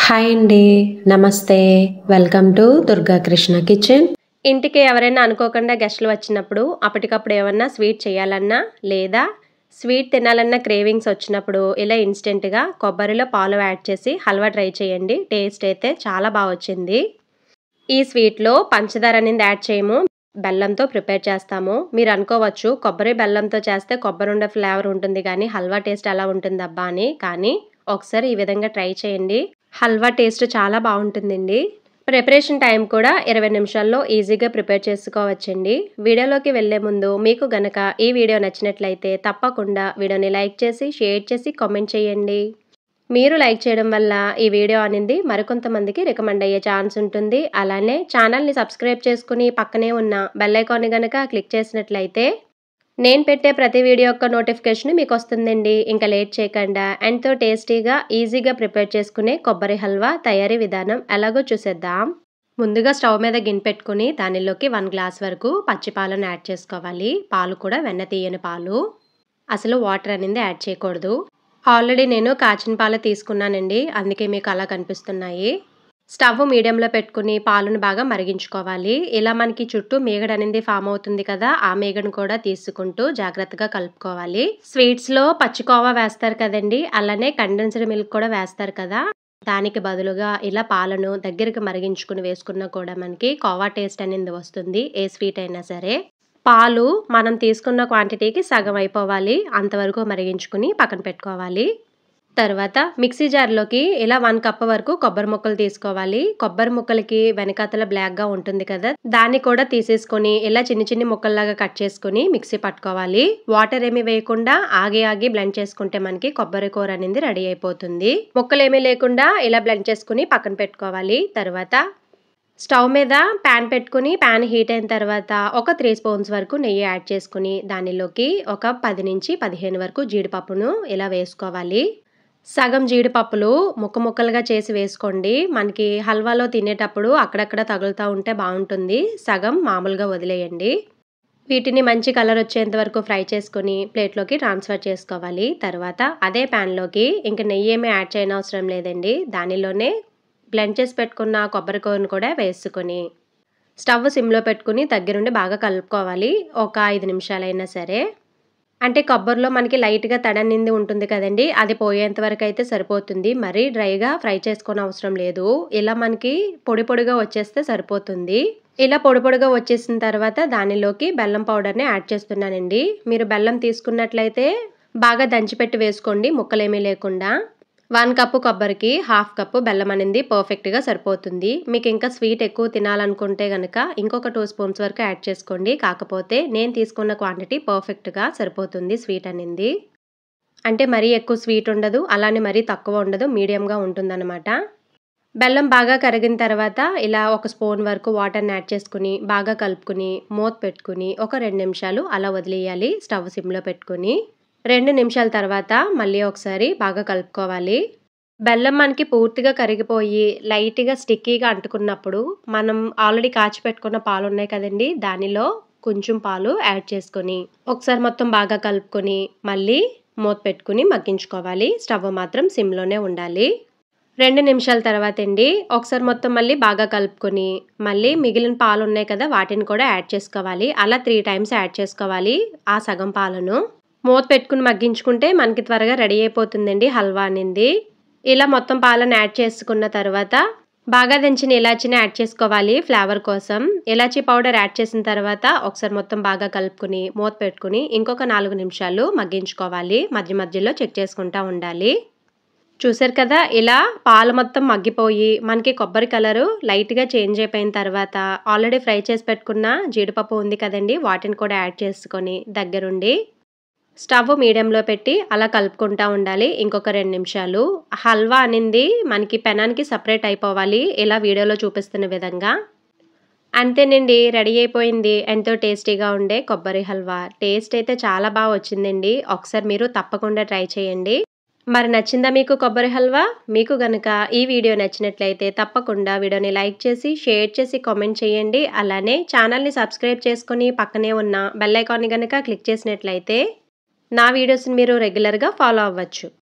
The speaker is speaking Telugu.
హాయ్ అండి. నమస్తే. Welcome to Durga Krishna kitchen. ఇంటికి ఎవరైనా అనుకోకుండా గెస్టులు వచ్చినప్పుడు అప్పటికప్పుడు ఏమన్నా స్వీట్ చేయాలన్నా లేదా స్వీట్ తినాలన్న క్రేవింగ్స్ వచ్చినప్పుడు ఇలా ఇన్స్టెంట్గా కొబ్బరిలో పాలు యాడ్ చేసి హల్వా ట్రై చేయండి. టేస్ట్ అయితే చాలా బాగా వచ్చింది. ఈ స్వీట్లో పంచదార అనేది యాడ్ చేయము, బెల్లంతో ప్రిపేర్ చేస్తాము. మీరు అనుకోవచ్చు కొబ్బరి బెల్లంతో చేస్తే కొబ్బరి ఉండే ఫ్లేవర్ ఉంటుంది కానీ హల్వా టేస్ట్ ఎలా ఉంటుంది అబ్బా అని. కానీ ఒకసారి ఈ విధంగా ట్రై చేయండి. హల్వా టేస్ట్ చాలా బాగుంటుందండి. ప్రిపరేషన్ టైం కూడా 20 నిమిషాల్లో ఈజీగా ప్రిపేర్ చేసుకోవచ్చండి. వీడియోలోకి వెళ్లే ముందు మీకు గనక ఈ వీడియో నచ్చినట్లయితే తప్పకుండా వీడియోని లైక్ చేసి షేర్ చేసి కామెంట్ చేయండి. మీరు లైక్ చేయడం వల్ల ఈ వీడియో అనేది మరికొంతమందికి రికమెండ్ అయ్యే ఛాన్స్ ఉంటుంది. అలానే ఛానల్ని సబ్స్క్రైబ్ చేసుకుని పక్కనే ఉన్న బెల్ ఐకాన్ని గనక క్లిక్ చేసినట్లయితే నేను పెట్టే ప్రతి వీడియో యొక్క నోటిఫికేషన్ మీకు వస్తుందండి. ఇంకా లేట్ చేయకుండా ఎంతో టేస్టీగా ఈజీగా ప్రిపేర్ చేసుకునే కొబ్బరి హల్వా తయారీ విధానం ఎలాగో చూసేద్దాం. ముందుగా స్టవ్ మీద గిన్నె పెట్టుకుని దానిలోకి 1 గ్లాస్ వరకు పచ్చి పాలను యాడ్ చేసుకోవాలి. పాలు కూడా వెన్న తీయని పాలు, అసలు వాటర్ అనేది యాడ్ చేయకూడదు. ఆల్రెడీ నేను కాచిన పాలు తీసుకున్నానండి, అందుకే మీకు అలా కనిపిస్తున్నాయి. స్టవ్ మీడియంలో పెట్టుకుని పాలను బాగా మరిగించుకోవాలి. ఇలా మనకి చుట్టూ మీగడ అనేది ఫామ్ అవుతుంది కదా, ఆ మీగడను కూడా తీసుకుంటూ జాగ్రత్తగా కలుపుకోవాలి. స్వీట్స్లో పచ్చికోవా వేస్తారు కదండి, అలానే కండెన్స్డ్ మిల్క్ కూడా వేస్తారు కదా, దానికి బదులుగా ఇలా పాలను దగ్గరికి మరిగించుకుని వేసుకున్నా కూడా మనకి కోవా టేస్ట్ అనేది వస్తుంది. ఏ స్వీట్ అయినా సరే పాలు మనం తీసుకున్న క్వాంటిటీకి సగం అయిపోవాలి, అంతవరకు మరిగించుకుని పక్కన పెట్టుకోవాలి. తర్వాత మిక్సీ జార్లోకి ఇలా 1 కప్ వరకు కొబ్బరి ముక్కలు తీసుకోవాలి. కొబ్బరి ముక్కలకి వెనకాతల బ్లాక్గా ఉంటుంది కదా, దాన్ని కూడా తీసేసుకొని ఇలా చిన్ని ముక్కల్లాగా కట్ చేసుకుని మిక్సీ పట్టుకోవాలి. వాటర్ ఏమీ వేయకుండా ఆగి బ్లెండ్ చేసుకుంటే మనకి కొబ్బరి కూర అనేది రెడీ అయిపోతుంది. ముక్కలు ఏమీ లేకుండా ఇలా బ్లెండ్ చేసుకుని పక్కన పెట్టుకోవాలి. తర్వాత స్టవ్ మీద ప్యాన్ పెట్టుకుని ప్యాన్ హీట్ అయిన తర్వాత ఒక 3 స్పూన్స్ వరకు నెయ్యి యాడ్ చేసుకుని దానిలోకి ఒక 10 నుంచి 15 వరకు జీడిపప్పును ఇలా వేసుకోవాలి. సగం జీడిపప్పులు ముక్కలుగా చేసి వేసుకోండి. మనకి హల్వాలో తినేటప్పుడు అక్కడక్కడ తగులుతూ ఉంటే బాగుంటుంది. సగం మామూలుగా వదిలేయండి. వీటిని మంచి కలర్ వచ్చేంత వరకు ఫ్రై చేసుకొని ప్లేట్లోకి ట్రాన్స్ఫర్ చేసుకోవాలి. తర్వాత అదే ప్యాన్లోకి ఇంక నెయ్యి ఏమీ యాడ్ చేయనవసరం లేదండి, దానిలోనే బ్లెండ్ చేసి పెట్టుకున్న కొబ్బరి కూరను కూడా వేసుకొని స్టవ్ సిమ్లో పెట్టుకుని దగ్గరుండి బాగా కలుపుకోవాలి. ఒక 5 నిమిషాలైనా సరే. అంటే కొబ్బరిలో మనకి లైట్గా తడనింది ఉంటుంది కదండి, అది పోయేంత వరకు అయితే సరిపోతుంది. మరీ డ్రైగా ఫ్రై చేసుకొని అవసరం లేదు. ఇలా మనకి పొడిగా వచ్చేస్తే సరిపోతుంది. ఇలా పొడిగా వచ్చేసిన తర్వాత దానిలోకి బెల్లం పౌడర్ని యాడ్ చేస్తున్నానండి. మీరు బెల్లం తీసుకున్నట్లయితే బాగా దంచిపెట్టి వేసుకోండి, ముక్కలేమీ లేకుండా. 1 కప్పు కొబ్బరికి 1/2 కప్పు బెల్లం అనేది పర్ఫెక్ట్గా సరిపోతుంది. మీకు ఇంకా స్వీట్ ఎక్కువ తినాలనుకుంటే కనుక ఇంకొక 2 స్పూన్స్ వరకు యాడ్ చేసుకోండి. కాకపోతే నేను తీసుకున్న క్వాంటిటీ పర్ఫెక్ట్గా సరిపోతుంది స్వీట్ అనేది. అంటే మరీ ఎక్కువ స్వీట్ ఉండదు, అలానే మరీ తక్కువ ఉండదు, మీడియంగా ఉంటుందన్నమాట. బెల్లం బాగా కరిగిన తర్వాత ఇలా 1 స్పూన్ వరకు వాటర్ని యాడ్ చేసుకుని బాగా కలుపుకుని మూత పెట్టుకుని ఒక 2 నిమిషాలు అలా వదిలేయాలి స్టవ్ సిమ్లో పెట్టుకుని. 2 నిమిషాల తర్వాత మళ్ళీ ఒకసారి బాగా కలుపుకోవాలి. బెల్లం మనకి పూర్తిగా కరిగిపోయి లైట్గా స్టిక్కీగా అంటుకున్నప్పుడు మనం ఆల్రెడీ కాచి పెట్టుకున్న పాలు ఉన్నాయి కదండి, దానిలో కొంచెం పాలు యాడ్ చేసుకొని ఒకసారి మొత్తం బాగా కలుపుకొని మళ్ళీ మూత పెట్టుకుని మగ్గించుకోవాలి. స్టవ్ మాత్రం సిమ్లోనే ఉండాలి. 2 నిమిషాల తర్వాత అండి ఒకసారి మొత్తం మళ్ళీ బాగా కలుపుకొని మళ్ళీ మిగిలిన పాలు ఉన్నాయి కదా, వాటిని కూడా యాడ్ చేసుకోవాలి. అలా 3 టైమ్స్ యాడ్ చేసుకోవాలి ఆ సగం పాలను. మూత పెట్టుకుని మగ్గించుకుంటే మనకి త్వరగా రెడీ అయిపోతుందండి హల్వా అనేది. ఇలా మొత్తం పాలను యాడ్ చేసుకున్న తర్వాత బాగా దంచిన ఇలాచీని యాడ్ చేసుకోవాలి ఫ్లేవర్ కోసం. ఇలాచీ పౌడర్ యాడ్ చేసిన తర్వాత ఒకసారి మొత్తం బాగా కలుపుకుని మూత పెట్టుకుని ఇంకొక 4 నిమిషాలు మగ్గించుకోవాలి. మధ్యలో చెక్ చేసుకుంటూ ఉండాలి. చూసారు కదా, ఇలా పాలు మొత్తం మగ్గిపోయి మనకి కొబ్బరి కలరు లైట్గా చేంజ్ అయిపోయిన తర్వాత ఆల్రెడీ ఫ్రై చేసి పెట్టుకున్న జీడిపప్పు ఉంది కదండి, వాటిని కూడా యాడ్ చేసుకొని దగ్గరుండి స్టవ్ మీడియంలో పెట్టి అలా కలుపుకుంటూ ఉండాలి ఇంకొక 2 నిమిషాలు. హల్వా అనేది మనకి పెనానికి సపరేట్ అయిపోవాలి, ఇలా వీడియోలో చూపిస్తున్న విధంగా. అంతేనండి, రెడీ అయిపోయింది ఎంతో టేస్టీగా ఉండే కొబ్బరి హల్వా. టేస్ట్ అయితే చాలా బాగా వచ్చిందండి. ఒకసారి మీరు తప్పకుండా ట్రై చేయండి. మరి నచ్చిందా మీకు కొబ్బరి హల్వా? మీకు గనక ఈ వీడియో నచ్చినట్లయితే తప్పకుండా వీడియోని లైక్ చేసి షేర్ చేసి కామెంట్ చేయండి. అలానే ఛానల్ని సబ్స్క్రైబ్ చేసుకొని పక్కనే ఉన్న బెల్ ఐకాన్ని గనక క్లిక్ చేసినట్లయితే నా వీడియోస్ని మీరు రెగ్యులర్గా ఫాలో అవ్వచ్చు.